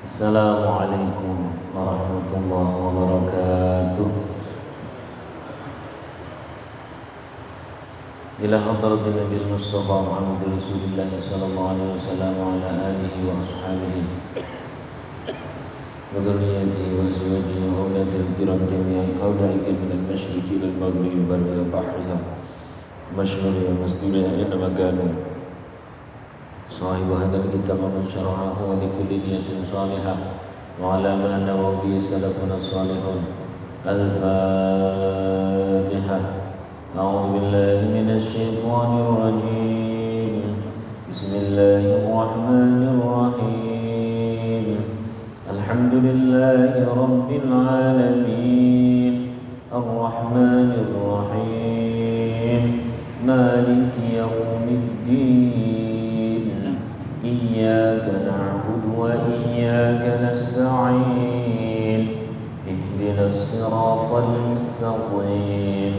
Assalamualaikum warahmatullahi wabarakatuh. Ila hadratin Nabil Mustafa Muhammad Rasulullah sallallahu alaihi wasallam wa ala alihi wa ashabihi wa dhurriyyatihi wa azwajihi wa auladil kiram jami'an awla'ika min al-masyriqi ila al-maghribi wa ila bahriha mashhuri wa masturi aina makanu صاحب هذا الكتاب من شرعه ولكل نية صالحة وعلى ما نوى به سلفنا الصالحون. الفاتحة. أعوذ بالله من الشيطان الرجيم. بسم الله الرحمن الرحيم. الحمد لله رب العالمين الرحمن الرحيم مالك يوم الدين إياك نعبد وإياك نستعين اهدنا الصراط المستقيم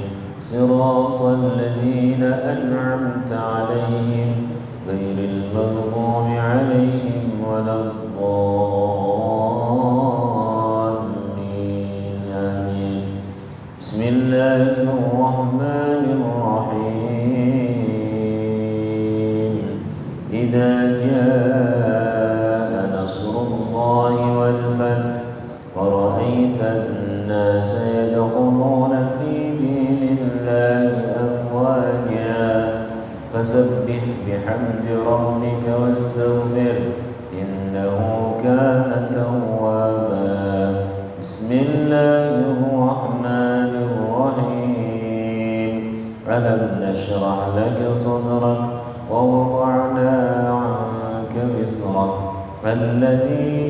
صراط الذين أنعمت عليهم غير المغضوب عليهم ولا الضالين آمين. بسم الله الرحمن الرحيم. إذا جاء نصر الله والفتح ورأيت الناس يدخلون في دين الله أفواجا فسبح بحمد ربك واستغفر إنه كان توابا. بسم الله الرحمن الرحيم. ألم نشرح لك صدرك ووضعنا عنك وزرك الذي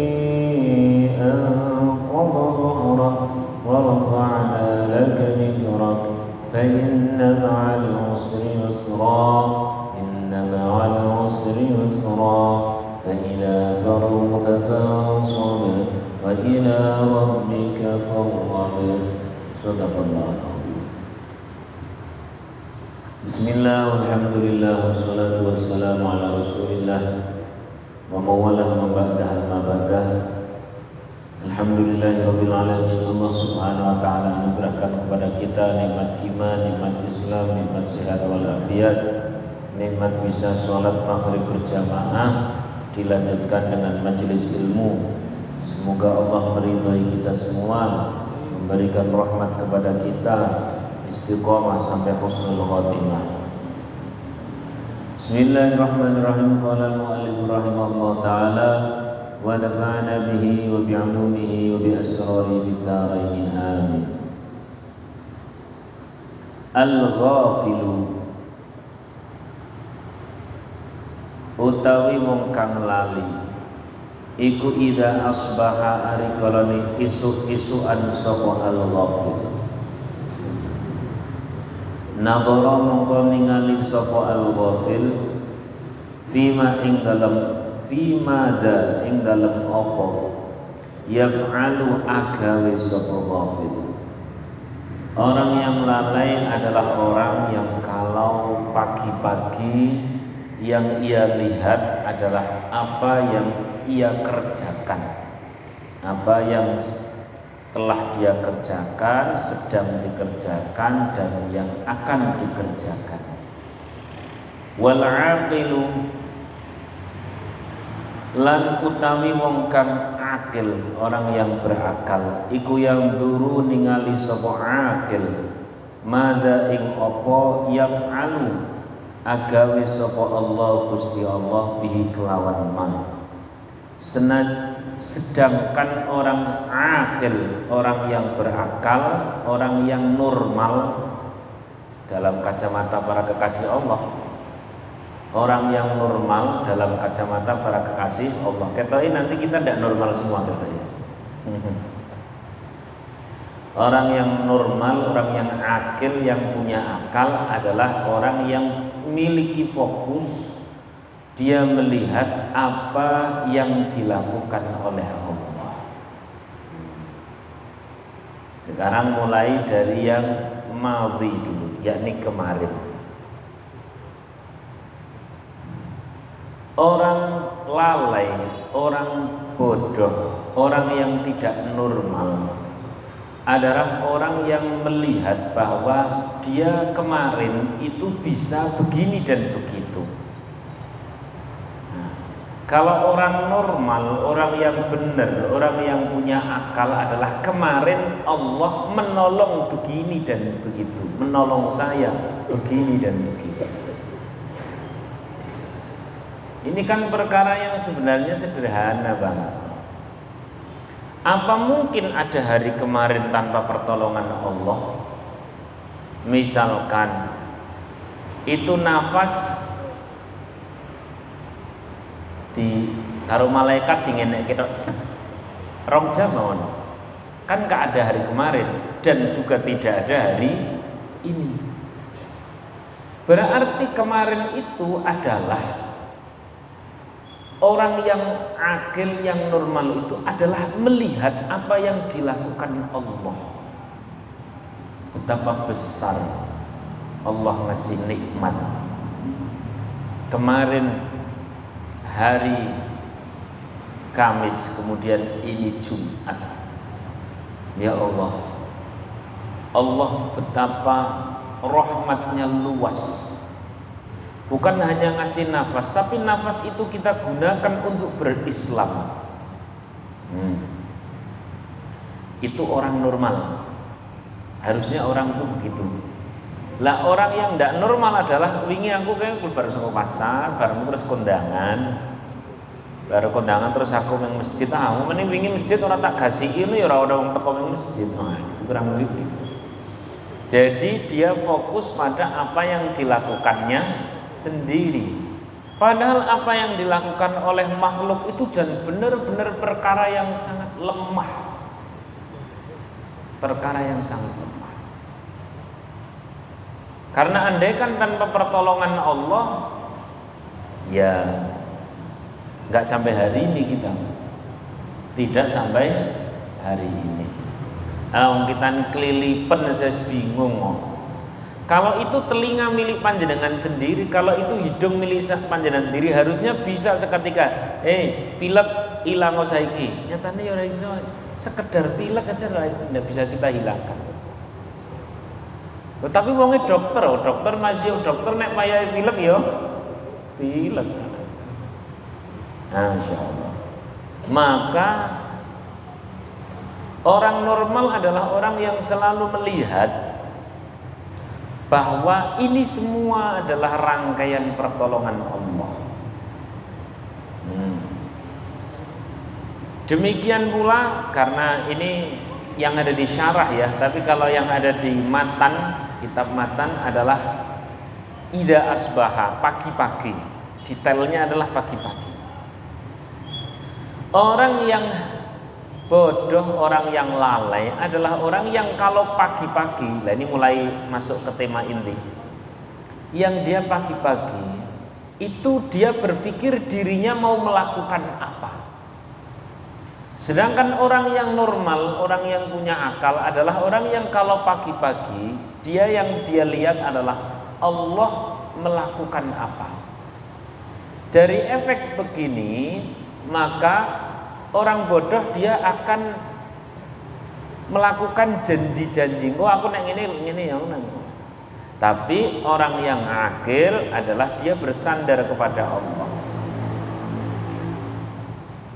أنقض ظهرك ورفعنا لك ذكرك فإن مع العسر يسرا إن مع العسر يسرا فإذا فرغت فانصب وإلى ربك فارغب. صدق الله. Bismillah, alhamdulillah, wassalatu wassalamu ala rasulillah wa mawalah maba'dah al-maba'dah. Alhamdulillahirabbil alamin. Allah subhanahu wa ta'ala anugerahkan kepada kita nikmat iman, nikmat Islam, nikmat sehat walafiat, nikmat bisa sholat maghrib berjamaah dilanjutkan dengan majelis ilmu. Semoga Allah meridhai kita semua, memberikan rahmat kepada kita, istiqomah sampai husnul khatimah. Bismillahirrahmanirrahim. Qala al-mu'allif rahimahullah ta'ala wa nafa'ana bihi wa bi'ulumihi wa bi asrarihi fid dharain amin. Al-ghafilu utawi wong kang lali iku idza asbaha ari kalane isu-isuan sapa al-ghafil. Nadhara mongko ningali sapa al-ghafil fima ing dalem apa yaf'alu agawe sapa ghafil. Orang yang lalai adalah orang yang kalau pagi-pagi yang ia lihat adalah apa yang ia kerjakan, apa yang telah dia kerjakan, sedang dikerjakan, dan yang akan dikerjakan. Wal aqilu lan utawi wong kang akil, orang yang berakal, iku yang duru ningali sapa akil madza ing apa yaf'alu agawe sapa Allah Gusti Allah bihi kelawan man. Sedangkan orang akil, orang yang berakal, orang yang normal dalam kacamata para kekasih Allah, orang yang normal dalam kacamata para kekasih Allah. Ketoi nanti kita tidak normal semua katanya. Orang yang normal, orang yang akil, yang punya akal adalah orang yang memiliki fokus. Dia melihat apa yang dilakukan oleh Allah. Sekarang mulai dari yang madhi dulu, yakni kemarin. Orang lalai, orang bodoh, orang yang tidak normal adalah orang yang melihat bahwa dia kemarin itu bisa begini dan begitu. Nah, kalau orang normal, orang yang benar, orang yang punya akal adalah kemarin Allah menolong begini dan begitu, menolong saya begini dan begitu. Ini kan perkara yang sebenarnya sederhana banget. Apa mungkin ada hari kemarin tanpa pertolongan Allah? Misalkan itu nafas di karo malaikat dingenek kita rong jam mawon. Kan gak ada hari kemarin dan juga tidak ada hari ini. Berarti kemarin itu adalah orang yang akil, yang normal itu adalah melihat apa yang dilakukan Allah. Betapa besar Allah ngasih nikmat. Kemarin hari Kamis, kemudian ini Jumat. Ya Allah, Allah betapa rahmatnya luas. Bukan hanya ngasih nafas, tapi nafas itu kita gunakan untuk berislam. Itu orang normal. Harusnya orang itu begitu. Lah orang yang tidak normal adalah wingi aku kayak baru saka pasar, baru terus kondangan. Baru kondangan terus aku nang masjid. Mending wingi masjid orang tak kasih ini ya ora wong teko nang masjid. Nah, itu kurang lebih. Jadi dia fokus pada apa yang dilakukannya sendiri. Padahal apa yang dilakukan oleh makhluk itu dan benar-benar perkara yang sangat lemah. Perkara yang sangat lemah. Karena andai kan tanpa pertolongan Allah, ya nggak sampai hari ini kita. Tidak sampai hari ini. Kita kelilipan aja bingung kok. Kalau itu telinga milik panjenengan sendiri, kalau itu hidung milik panjenengan sendiri, harusnya bisa seketika, pilek ilang saiki. Nyatanya ya ora iso, sekedar pilek aja tidak bisa kita hilangkan. Tapi wonge dokter masih dokter nek mayahe pilek ya pilek. Insyaallah. Maka orang normal adalah orang yang selalu melihat bahwa ini semua adalah rangkaian pertolongan Allah. Demikian pula, karena ini yang ada di syarah ya, tapi kalau yang ada di matan, kitab matan adalah ida asbaha, pagi-pagi. Detailnya adalah pagi-pagi. Orang yang bodoh, orang yang lalai adalah orang yang kalau pagi-pagi, nah ini mulai masuk ke tema inti, yang dia pagi-pagi itu dia berpikir dirinya mau melakukan apa. Sedangkan orang yang normal, orang yang punya akal adalah orang yang kalau pagi-pagi dia yang dia lihat adalah Allah melakukan apa. Dari efek begini, maka orang bodoh dia akan melakukan janji-janji. Aku nek ngene ya ngono. Tapi orang yang akil adalah dia bersandar kepada Allah.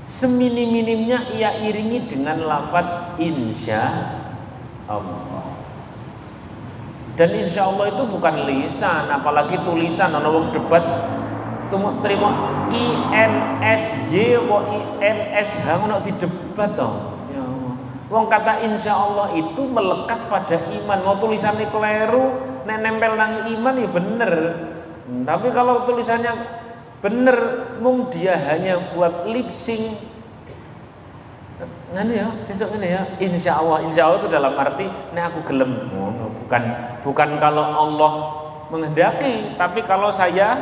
Seminim-minimnya ia iringi dengan lafaz insya Allah. Dan insya Allah itu bukan lisan, apalagi tulisan. Ana wong debat terima INSY kok INSH ngono di debat to. Ya Allah. Wong kata insya Allah itu melekat pada iman. Mau tulisannya keliru, nek nempel nang iman ya bener. Tapi kalau tulisannya bener, mung dia hanya buat lip sync. Ngene ya, sesuk ngene ya. Insya Allah itu dalam arti nek aku gelem. Bukan kalau Allah menghendaki, tapi kalau saya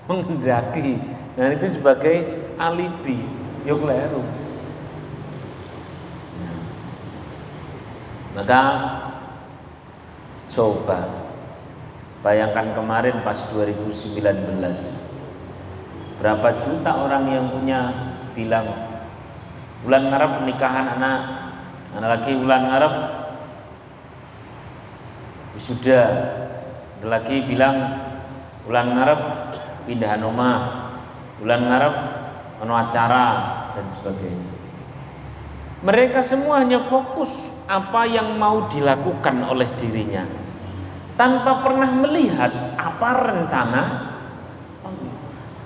menghendaki. Nah itu sebagai alibi. Yo kleru. Maka coba bayangkan kemarin pas 2019, berapa juta orang yang punya bilang Bulan ngarep nikahan anak lagi, bulan ngarep wisuda, ada lagi bilang bulan ngarep pindahan rumah, bulan ngarep ono acara dan sebagainya. Mereka semua hanya fokus apa yang mau dilakukan oleh dirinya tanpa pernah melihat apa rencana.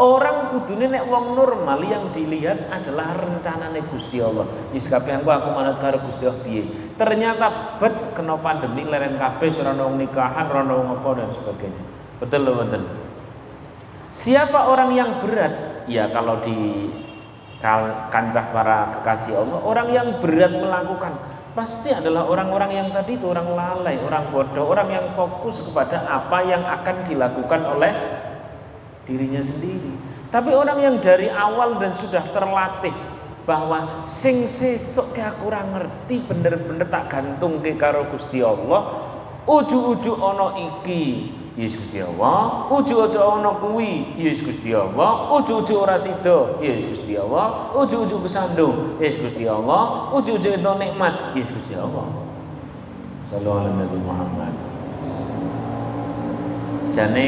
Orang kudune nek wong normal yang dilihat adalah rencanane Gusti Allah. Wis kabeh aku manut karo Gusti Allah piye. Ternyata bet kena pandemi leren kabeh ora ono nikahan, ora ono apa dan sebagainya. Betul loh, betul. Siapa orang yang berat? Ya kalau di kancah para kekasih Allah, orang yang berat melakukan pasti adalah orang-orang yang tadi itu orang lalai, orang bodoh, orang yang fokus kepada apa yang akan dilakukan oleh dirinya sendiri. Tapi orang yang dari awal dan sudah terlatih bahwa sing sesuk ke aku ora ngerti, bener-bener tak gantung ke karo Gusti Allah, uju-uju ono iki Yes Gusti Allah, uju-uju ono kuwi Yes Gusti Allah, uju-uju ora sida Yes Gusti Allah, uju-uju kesandung Yes Gusti Allah, uju-uju ento nikmat Yes Gusti Allah. Sallallahu alaihi Nabi Muhammad. Jane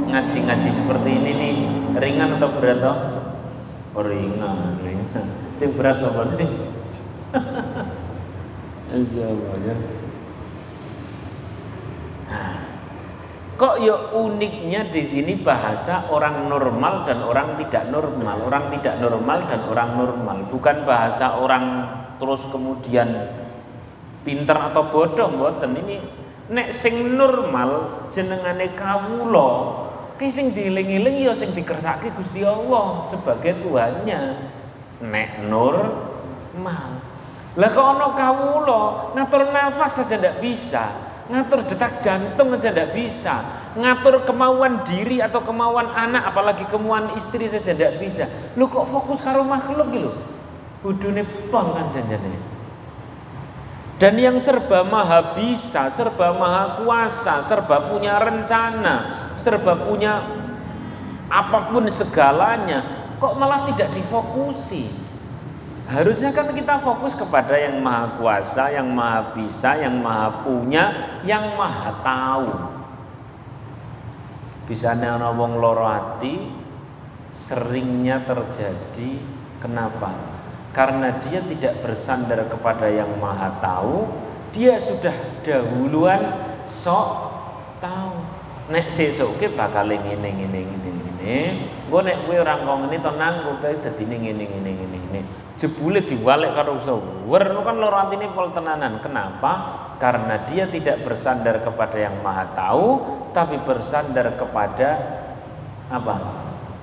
ngaji-ngaji seperti ini nih ringan atau berat toh? Oh, ringan. Sing berat apa nih? Insyaallah ya. Kok ya uniknya di sini bahasa orang normal dan orang tidak normal, orang tidak normal dan orang normal, bukan bahasa orang terus kemudian pinter atau bodoh, mboten. Ini nek sing normal jenengane kawula. Ki sing dieling-eling ya sing dikersake Gusti Allah sebagai Tuhannya. Nek normal. Lah kok ana kawula, ngatur nafas saja ndak bisa, ngatur detak jantung aja ndak bisa, ngatur kemauan diri atau kemauan anak apalagi kemauan istri saja ndak bisa. Lu kok fokus karo makhluk iki lho. Bodone pol kan janjane. Dan yang serba maha bisa, serba maha kuasa, serba punya rencana, serba punya apapun segalanya, kok malah tidak difokusi. Harusnya kan kita fokus kepada yang maha kuasa, yang maha bisa, yang maha punya, yang maha tahu. Bisanya ana wong loro ati seringnya terjadi. Kenapa? Karena dia tidak bersandar kepada yang maha tahu, dia sudah dahuluan sok tahu. Nek sesuk ki bakal ngene. Engko nek kowe ora kok ngene tenan kok dadine ngene. Jebule diwalek karo sawer kan loro atine pol tenanan. Kenapa? Karena dia tidak bersandar kepada yang maha tahu, tapi bersandar kepada apa?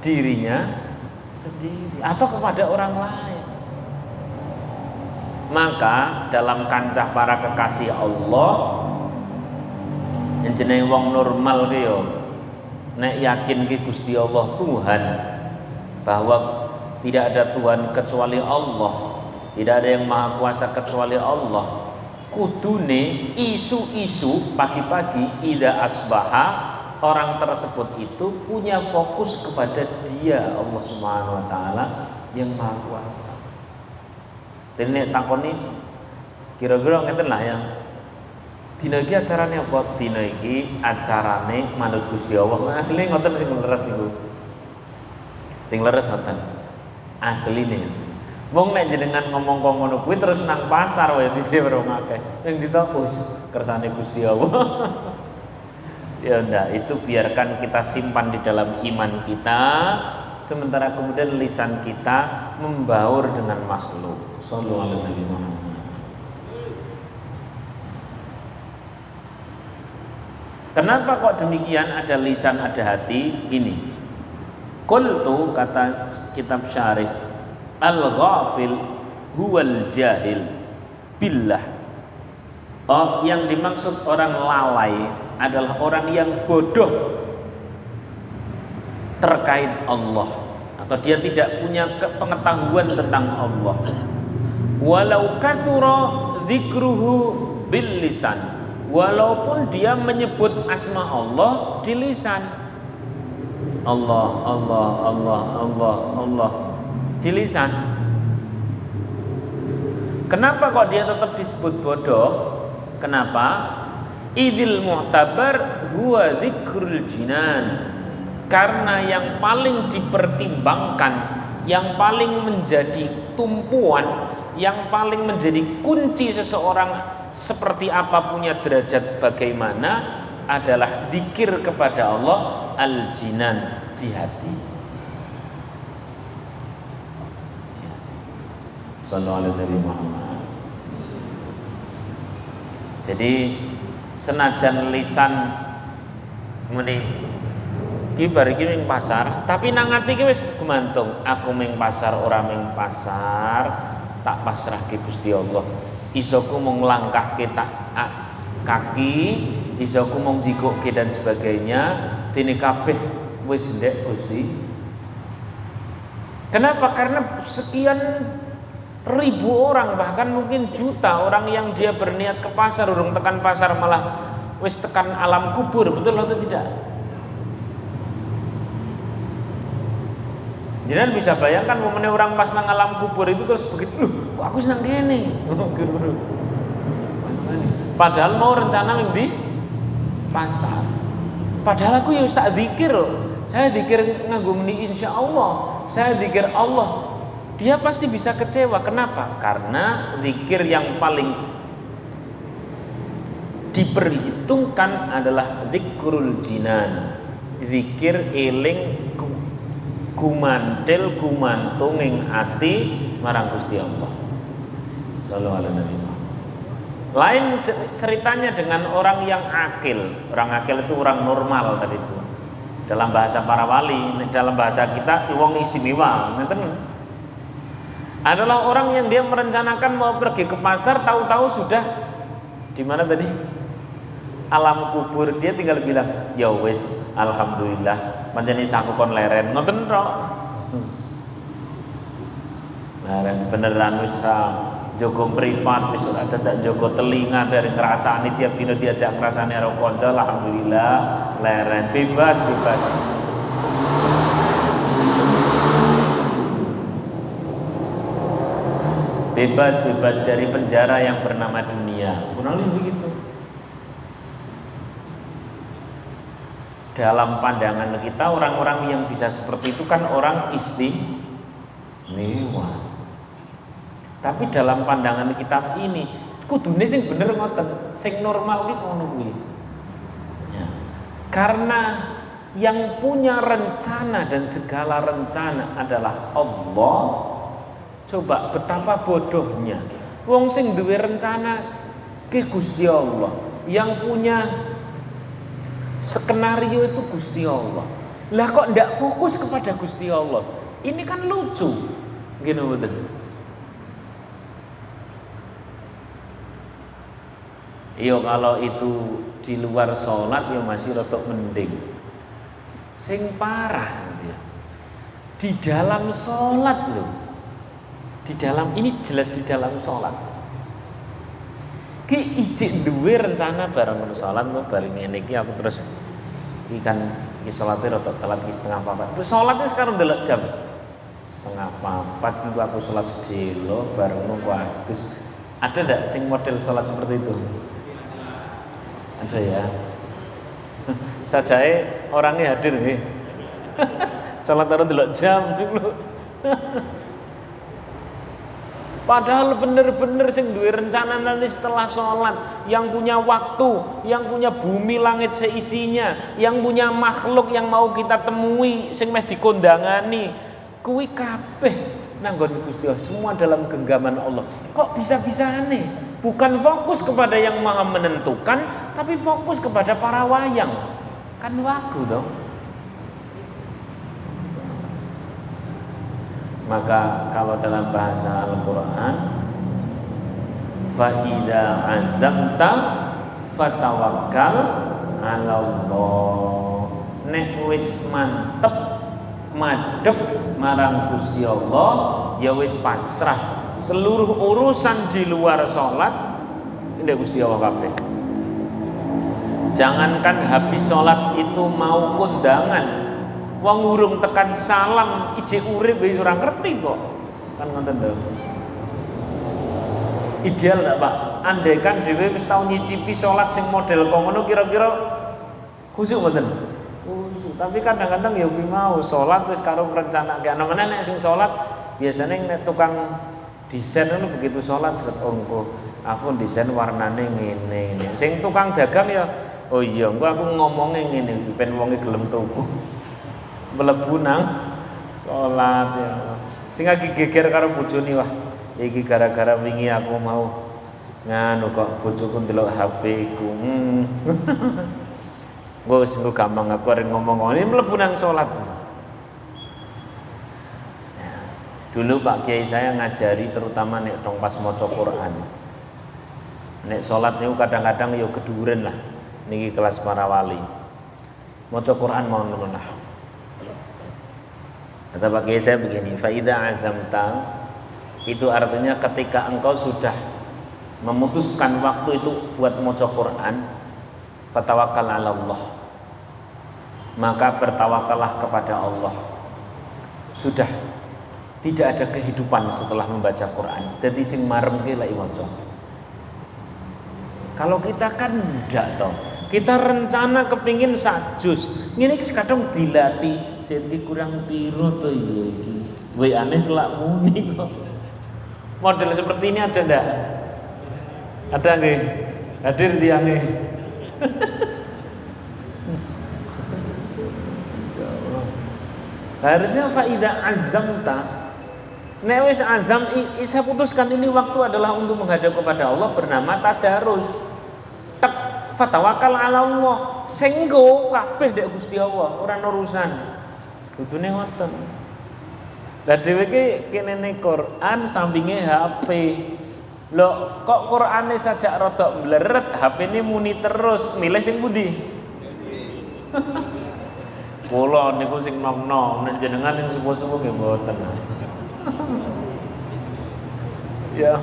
Dirinya sendiri atau kepada orang lain. Maka dalam kancah para kekasih Allah yang jenenge wong normal ki yo nek yakin ki Gusti Allah Tuhan, bahwa tidak ada Tuhan kecuali Allah, tidak ada yang maha kuasa kecuali Allah, kudune isu-isu pagi-pagi ida asbaha orang tersebut itu punya fokus kepada Dia Allah Subhanahu wa taala yang maha kuasa. Jadi nek takoni kira-kira ngeten lah yang dina iki acarane apa? Dina iki acarane manut Gusti Allah. Asline ngoten sing leres niku. Sing leres ngoten. Asline. Wong nek jenengan ngomong kok ngono kuwi terus nang pasar wae dise wong akeh. Ning ditopus kersane Gusti Allah. Ya ndak, itu biarkan kita simpan di dalam iman kita, sementara kemudian lisan kita membaur dengan makhluk. Sallallahu alaihi wasallam. Kenapa kok demikian? Ada lisan, ada hati. Gini, qultu, kata kitab syarih, al-ghafil huwal jahil billah. Oh, yang dimaksud orang lalai adalah orang yang bodoh terkait Allah, atau dia tidak punya pengetahuan tentang Allah. Walau kathura dzikruhu bil lisan, walaupun dia menyebut asma Allah di lisan, Allah di lisan, Kenapa kok dia tetap disebut bodoh? Kenapa? Idil mu'tabar huwa dzikrul jinan. Karena yang paling dipertimbangkan, yang paling menjadi tumpuan, yang paling menjadi kunci seseorang seperti apa punya derajat bagaimana adalah zikir kepada Allah al-jinan, di hati. Sallallahu alaihi Muhammad. Jadi senajan lisan muni ki bar iki ning pasar, tapi nang ati ki wis gumantung, aku ning pasar ora ning pasar, tak pasrahke Gusti Allah. Isoku mung nglangkahke tak kaki, isoku mung jikokke dan sebagainya, dene kabeh wis ndek Gusti. Kenapa? Karena sekian ribu orang, bahkan mungkin juta orang yang dia berniat ke pasar, urung tekan pasar malah wis tekan alam kubur, betul atau tidak? Jangan bisa bayangkan momennya orang pas nang alam kubur itu terus begitu, kok aku senang kene. Padahal mau rencana di pasar. Padahal aku ya tak zikir loh. Saya zikir nganggo muni insyaallah. Saya zikir Allah. Dia pasti bisa kecewa. Kenapa? Karena zikir yang paling diperhitungkan adalah zikrul jinan. Zikir eling gumantil gumantung ing ati marang Gusti Allah. Sallallahu alaihi wasallam. Lain ceritanya dengan orang yang akil. Orang akil itu orang normal tadi itu. Dalam bahasa para wali, dalam bahasa kita wong istimewa, ngeten. Adalah orang yang dia merencanakan mau pergi ke pasar, tahu-tahu sudah di mana tadi? Alam kubur. Dia tinggal bilang, ya wis, alhamdulillah, pancen aku kon leren, ngoten tok. Leren beneran wis jogo mripat, wis ora dadak jogo telinga dari ngrasani tiap dina diajak ngrasani karo kanca, alhamdulillah, leren bebas. Bebas dari penjara yang bernama dunia. Kurang lebih begitu. Dalam pandangan kita, orang-orang yang bisa seperti itu kan orang istimewa. Tapi dalam pandangan kitab ini, kudune sing bener ngoten, sing normal ki ngono kuwi. Ya. Karena yang punya rencana dan segala rencana adalah Allah. Coba betapa bodohnya wong sing duwe rencana ke Gusti Allah, yang punya skenario itu Gusti Allah. Lah kok ndak fokus kepada Gusti Allah? Ini kan lucu. Gini betul. Iya, kalau itu di luar sholat ya masih rotok mending. Sing parah gitu ya. Di dalam sholat loh. Di dalam ini jelas di dalam sholat. Ki ijik duwe rencana bareng sholat kok bareng ngene iki aku terus iki kan iki salate rada telat iki 3:30. Salatnya sekarang ndelok jam 3:30 iki aku salat sedelo bareng nunggu adus. Ada ndak sing model salat seperti itu? Ada ya. Sajae orangnya hadir nggih. Salat karo ndelok jam niku. Padahal bener-bener sing duwe rencana nanti setelah sholat, yang punya waktu, yang punya bumi langit seisinya, yang punya makhluk yang mau kita temui, sing meh dikondangani, kuwi kabeh nanggon Gusti Allah, semua dalam genggaman Allah. Kok bisa-bisane? Bukan fokus kepada yang maha menentukan, tapi fokus kepada para wayang. Kan wagu dong. Maka kalau dalam bahasa Al-Quran, فَإِذَا عَزَمْتَ فَتَوَكَّلْ عَلَى اللَّهِ. Nek wis mantep madhep marang Gusti Allah, ya wis pasrah seluruh urusan di luar sholat ndek Gusti Allah kabeh. Jangankan habis sholat itu mau kondangan, wong urung tekan salam ijik urip wis ora ngerti kok. Kan ngoten to. Ideal enggak Pak? Andaikan dhewe wis tau nyicipi salat sing model kok ngono kira-kira khusyuk mboten? Khusyuk. Tapi kadang-kadang ya kuwi mau salat wis karo ngrencanake. Ana meneh nek sing salat biasanya nek tukang desain itu begitu sholat seret engko aku desain warnane ngene. Sing tukang dagang ya oh iya engko aku ngomongnya ngene ben wonge gelem tuku. Mlebu nang sholat ya. Sing lagi geger karo bojone wah iki gara-gara wingi aku mau nganu kok bojoku ndelok HP ku. Engko gampang aku arep ngomong ini mlebu nang sholat. Dulu Pak Kiai saya ngajari terutama nek dong pas maca Quran. Nek salat niku kadang-kadang ya keduren lah. Niki kelas para wali. Maca Quran mau menah. Kata Pak Kiai saya begini, fa idza azamta itu artinya ketika engkau sudah memutuskan waktu itu buat maca Quran, fatawakkal 'ala Allah. Maka bertawakallah kepada Allah. Sudah tidak ada kehidupan setelah membaca Quran. Jadi sing marem ki lek maca. Kalau kita kan ndak toh. Kita rencana kepingin sak juz. Ngene iki kadang dilatih, senti kurang piro to ya iki. WA-ne selak muni kok. Model seperti ini ada ndak? Ada nggih? Hadir tiange. Harusnya fa idza azamta nek wis azam saya putuskan ini waktu adalah untuk menghadap kepada Allah bernama tadarus. Tek fatawakal 'ala Allah. Senggo kabeh ndek Gusti Allah, ora urusan. Kudune ngoten. Lah dhewe ki kenene Quran sampinge HP. Lho kok Qur'ane sajak rodok mleret, HP-ne muni terus, milih sing pundi? Kula niku sing nom-nom, nek jenengan sing sepuh-sepuh nggih mboten. Ya,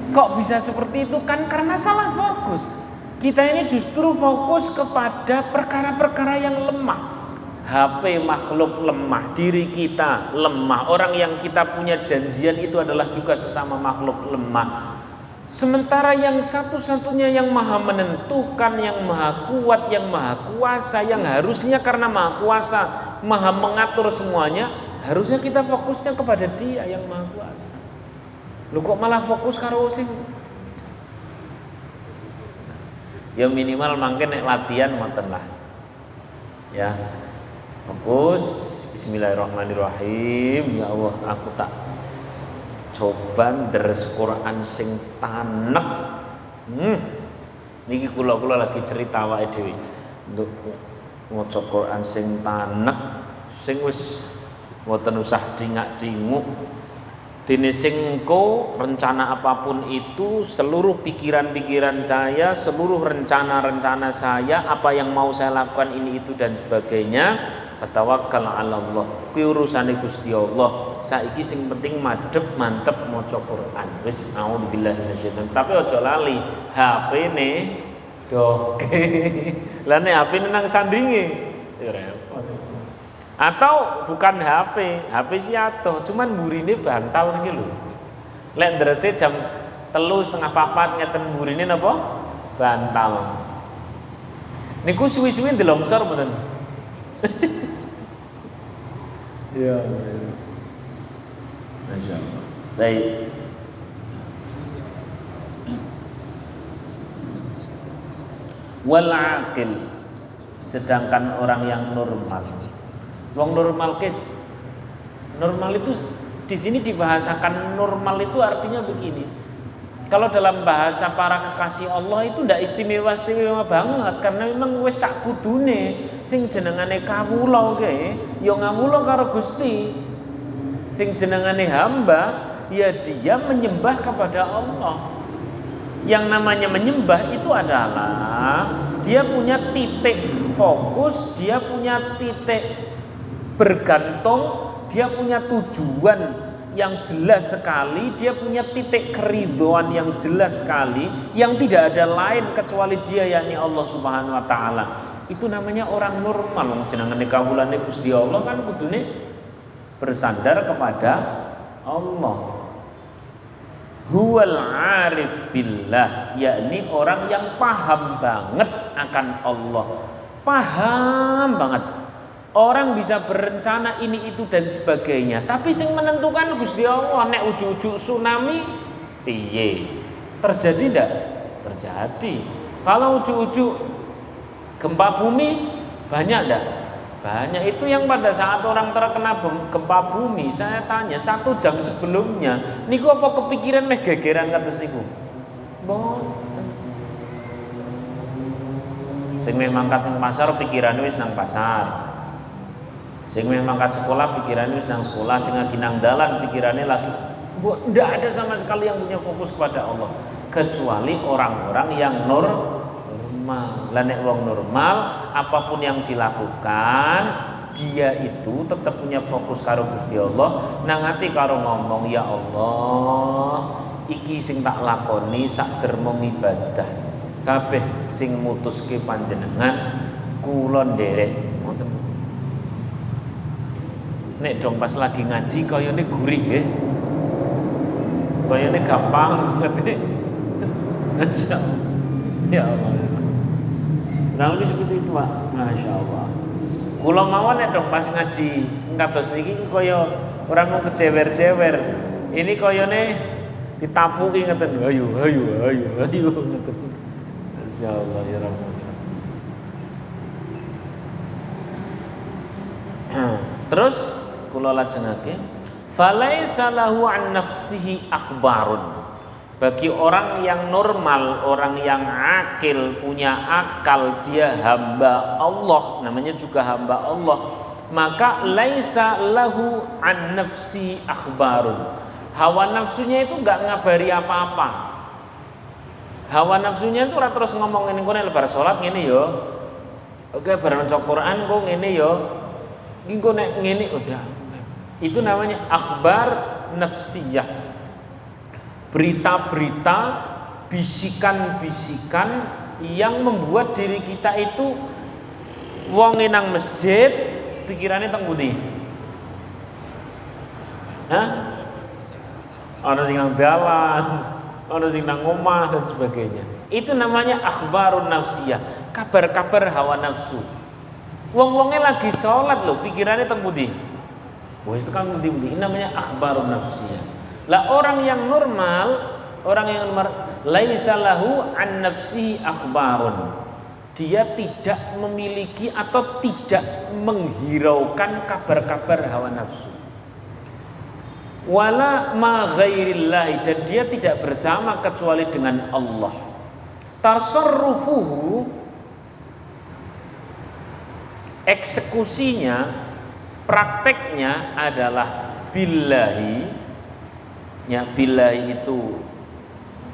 kok bisa seperti itu kan karena salah fokus. Kita ini justru fokus kepada perkara-perkara yang lemah. HP makhluk lemah, diri kita lemah. Orang yang kita punya janjian itu adalah juga sesama makhluk lemah. Sementara yang satu-satunya yang maha menentukan, yang maha kuat, yang maha kuasa, yang harusnya karena maha kuasa, maha mengatur semuanya, harusnya kita fokusnya kepada Dia yang maha kuasa. Lu kok malah fokus karo sing? Ya minimal mangke nek latihan ngoten lah. Ya. Fokus, bismillahirrahmanirrahim. Ya Allah, aku tak coba deres Quran sing tanek. Niki kula lagi cerita awake dhewe. Untuk maca Quran sing tanek, sing wis mboten usah dingak-dinguk. Dene sing engko rencana apapun itu, seluruh pikiran-pikiran saya, seluruh rencana-rencana saya, apa yang mau saya lakukan ini itu dan sebagainya, tawakkal 'ala Allah. Kuwi urusane Gusti Allah. Saiki sing penting madhep mantep maca Quran. Wis auzubillahi minasyaitonir. Tapi aja lali, HP-ne doge. Lah nek HP-ne nang sandinge ya repot. Atau bukan HP si adoh, cuman mburine bantal iki lho. Lek ndrese jam 3:30 ngeten mburine napa? Bantal. Niku suwi-suwi ndelongsor mboten? Ya. Masyaallah. Baik. Wal aqil, sedangkan orang yang normal. Wong normal itu di sini dibahasakan normal itu artinya begini. Kalau dalam bahasa para kekasih Allah itu ndak istimewa banget karena memang wis sak kudune sing jenengane kawula ge ya ngawula karo Gusti. Sing jenengane hamba ya dia menyembah kepada Allah. Yang namanya menyembah itu adalah dia punya titik fokus, dia punya titik bergantung, dia punya tujuan yang jelas sekali, dia punya titik keridhaan yang jelas sekali, yang tidak ada lain kecuali Dia, yakni Allah Subhanahu wa taala. Itu namanya orang normal. Jenengane kawulane Gusti Allah kan kudune bersandar kepada Allah. huwal arif billah, yakni orang yang paham banget akan Allah. Paham banget. Orang bisa berencana ini itu dan sebagainya, tapi sing menentukan Gusti Allah. Nek ujuk-ujuk tsunami piye? Terjadi ndak? Terjadi. Kalau ujuk-ujuk gempa bumi banyak ndak? Banyak. Itu yang pada saat orang terkena gempa bumi, saya tanya 1 jam sebelumnya, niku apa kepikiran meh gegeran kados niku? Mboten. Sing meh mangkat nang pasar pikirane wis nang pasar. Sing meh mangkat sekolah pikirannya wis nang sekolah, sing lagi nang dalan pikirannya lagi. Tidak ada sama sekali yang punya fokus kepada Allah, kecuali orang-orang yang normal. Lah nek wong normal, apapun yang dilakukan, dia itu tetap punya fokus karo Gusti Allah, nang ati karo ngomong, ya Allah, iki sing tak lakoni sak dermo ibadah. Kabeh sing mutuske panjenengan kula nderek. Nek dong pas lagi ngaji kayane gurih nggih. Kayane gampang banget. Masyaallah. Ya Allah. Nah, lebih seperti itu, Pak. Masyaallah. Kula mawon nek dong pas ngaji kados niki kaya orang mau kecewer-cewer. Ini kayane ditapuki ngeten. Ayo ngeten. Masyaallah ya Rabbal. Terus kula lajengake, falaisa lahu an nafsihi akhbarun. Bagi orang yang normal, orang yang akil, punya akal, dia hamba Allah, namanya juga hamba Allah, maka laisa lahu an nafsi akhbarun. Hawa nafsunya itu enggak ngabari apa-apa. Hawa nafsunya itu ora terus ngomong ngene kene lebar salat ngene ya. Oke, bareng maca Quran kok ngene ya. Iki kok nek ngene udah. Itu namanya akhbar nafsiyah. Berita-berita, bisikan-bisikan yang membuat diri kita itu wong nang masjid pikirannya teng pundi? Hah? Ana sing nang dalan, ana sing nang omah dan sebagainya. Itu namanya akhbarun nafsiyah, kabar-kabar hawa nafsu. Wong-wonge lagi sholat loh, pikirannya teng pundi? Wis tekan pundi-pundi. Ini namanya akhbarun nafsiyah. Lah orang yang normal, laisa lahu an nafsihi akhbarun. Dia tidak memiliki atau tidak menghiraukan kabar-kabar hawa nafsu. Wala ma ghairillahi, dan dia tidak bersama kecuali dengan Allah. Tasarrufuhu, eksekusinya, prakteknya adalah billahi. Ya, billahi itu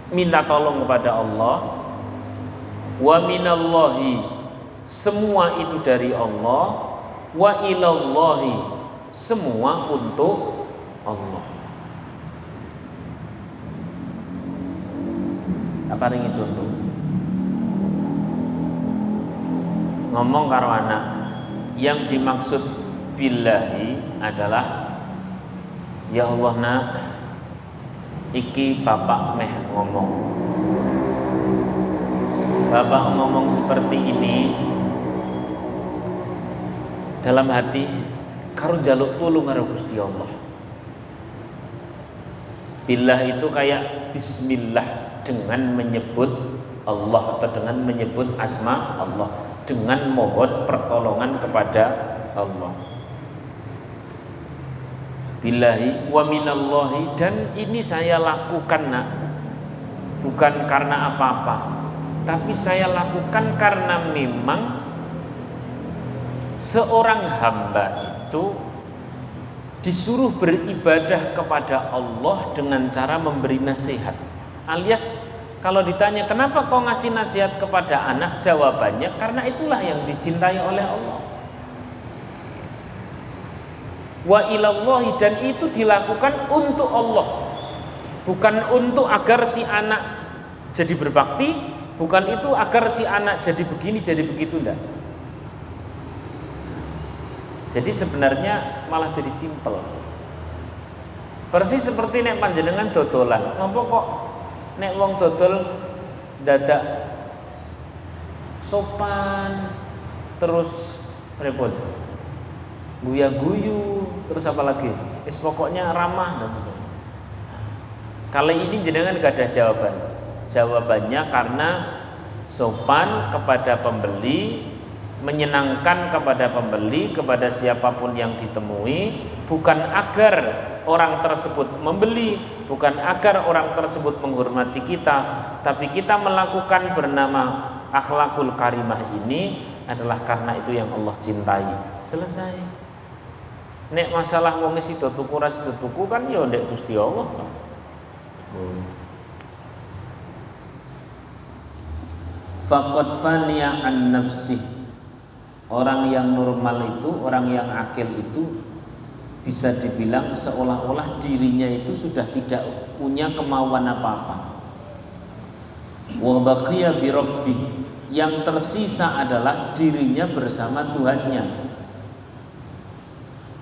minta tolong kepada Allah. Wa minallahi, semua itu dari Allah. Wa ilallahi, semua untuk Allah. Apa ringi contoh? Ngomong karo anak, yang dimaksud billahi adalah, ya Allah nak, iki bapak meh ngomong. Bapak ngomong seperti ini dalam hati karo njaluk tulung karo Gusti Allah. Billah itu kayak bismillah, dengan menyebut Allah atau dengan menyebut asma Allah, dengan mohon pertolongan kepada Allah. Billahi wa minallahi, dan ini saya lakukan nak, bukan karena apa-apa, tapi saya lakukan karena memang seorang hamba itu disuruh beribadah kepada Allah dengan cara memberi nasihat. Alias kalau ditanya kenapa kau ngasih nasihat kepada anak, jawabannya karena itulah yang dicintai oleh Allah. Wa ilallahi, dan itu dilakukan untuk Allah, bukan untuk agar si anak jadi berbakti, bukan itu agar si anak jadi begini jadi begitu, enggak. Jadi sebenarnya malah jadi simpel. Persis seperti nek panjenengan dodolan. Ngopo kok nek wong dodol dadak sopan terus repot. Guya-guyu terus apa lagi? Pokoknya ramah dan gitu. Kali ini jenengan gak ada jawaban. Jawabannya karena sopan kepada pembeli, menyenangkan kepada pembeli, kepada siapapun yang ditemui, bukan agar orang tersebut membeli, bukan agar orang tersebut menghormati kita, tapi kita melakukan bernama akhlakul karimah ini adalah karena itu yang Allah cintai. Selesai. Nek masalah wong sida tuku ras tuku kan ya ndek Gusti Allah. Faqad faniya an nafsi. Orang yang normal itu, orang yang akil itu bisa dibilang seolah-olah dirinya itu sudah tidak punya kemauan apa-apa. Wa baqiya bi rabbi, yang tersisa adalah dirinya bersama Tuhannya.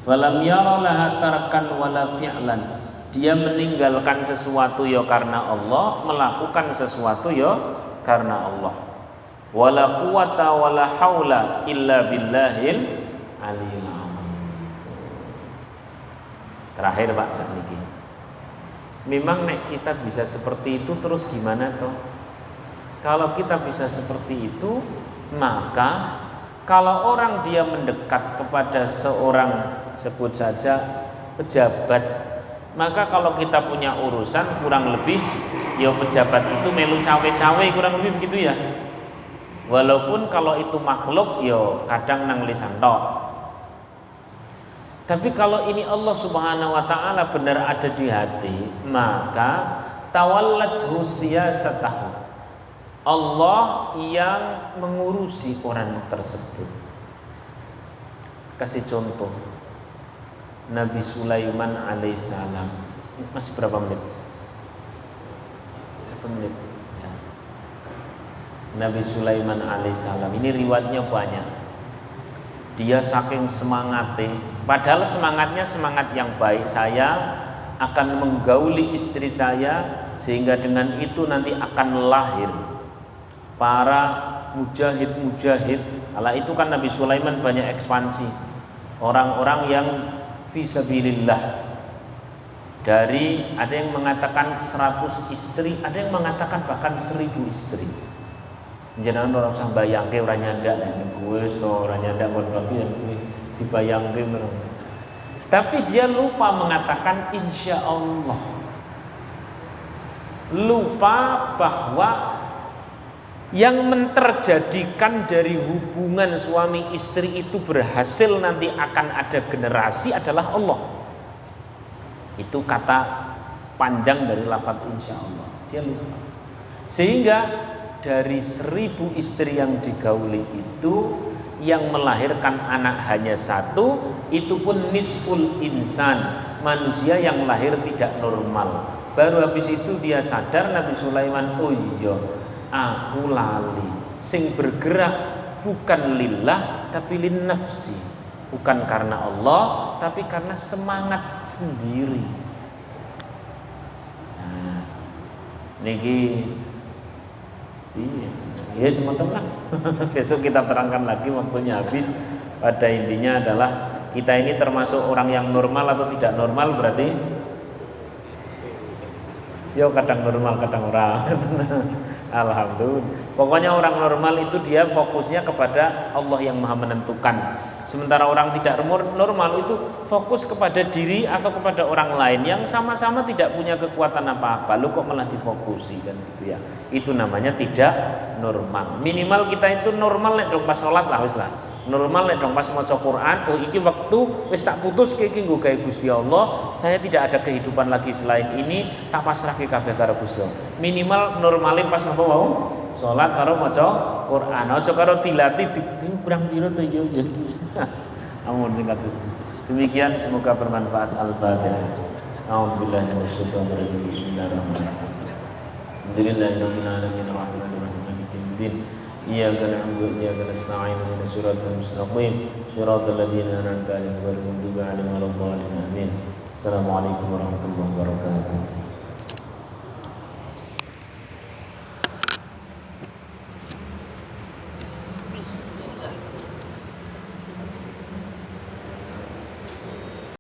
Falam yara laha tarkan wala fi'lan, dia meninggalkan sesuatu ya karena Allah, melakukan sesuatu ya karena Allah. Wala quwata wala haula illa billahil aliyil azim. Terakhir Pak sakniki. Memang nek kita bisa seperti itu terus gimana toh? Kalau kita bisa seperti itu, maka kalau orang dia mendekat kepada seorang, sebut saja pejabat, maka kalau kita punya urusan kurang lebih ya pejabat itu melu cawe-cawe kurang lebih begitu ya. Walaupun kalau itu makhluk yo kadang nang lisan tok. Tapi kalau ini Allah Subhanahu wa taala benar ada di hati, maka tawallathu siyasatahu. Allah yang mengurusi orang tersebut. Kasih contoh. Nabi Sulaiman alaihissalam. Masih berapa menit? 1 menit. Nabi Sulaiman alaihissalam ini riwayatnya banyak. Dia saking semangatnya, padahal semangatnya semangat yang baik. Saya akan menggauli istri saya sehingga dengan itu nanti akan lahir para mujahid-mujahid. Kala itu kan Nabi Sulaiman banyak ekspansi, orang-orang yang fisabilillah. Dari ada yang mengatakan 100 istri, ada yang mengatakan bahkan 1000 istri. Jangan orang usah bayangke ora nyandak nek wis to ora nyandak kon tapi dibayangke merem. Tapi dia lupa mengatakan insya Allah. Lupa bahwa yang menterjadikan dari hubungan suami istri itu berhasil nanti akan ada generasi adalah Allah. Itu kata panjang dari lafaz insya Allah. Dia lupa. Sehingga dari 1000 istri yang digauli itu, yang melahirkan anak hanya 1, itu pun nisful insan, manusia yang lahir tidak normal. Baru habis itu dia sadar Nabi Sulaiman, oh iya aku lali, sing bergerak bukan lillah tapi lin nafsi, bukan karena Allah tapi karena semangat sendiri. Nah, niki iya semangat lah. Besok kita terangkan lagi, waktunya habis. Pada intinya adalah kita ini termasuk orang yang normal atau tidak normal, berarti yo kadang normal kadang orang. Alhamdulillah. Pokoknya orang normal itu dia fokusnya kepada Allah yang Maha menentukan. Sementara orang tidak normal itu fokus kepada diri atau kepada orang lain yang sama-sama tidak punya kekuatan apa-apa. Lu kok malah difokusi kan gitu ya. Itu namanya tidak normal. Minimal kita itu normal nek dong pas sholat lah wis lah. Normal nek dong pas maca Quran, oh iki waktu wis tak putus iki nggo gawe Gusti Allah, saya tidak ada kehidupan lagi selain ini, tak pasrahke kabeh karo Gusti Allah. Minimal normalin pas napa wau? Salat karo maca Quran. Aja karo dilatih kurang piro to yo ya. Amun kados. Demikian semoga bermanfaat. Al-Fatihah. A'udzubillahi minasyaitonir rajim. Bismillahirrahmanirrahim. Alhamdulillahirabbil alamin arrahmanir rahim maliki yaumiddin. Iyyaka na'budu wa iyyaka nasta'in ihdinas siratal mustaqim. Shiratal ladzina an'amta 'alaihim ghairil maghdubi 'alaihim waladdallin. Amin. Assalamualaikum warahmatullahi wabarakatuh.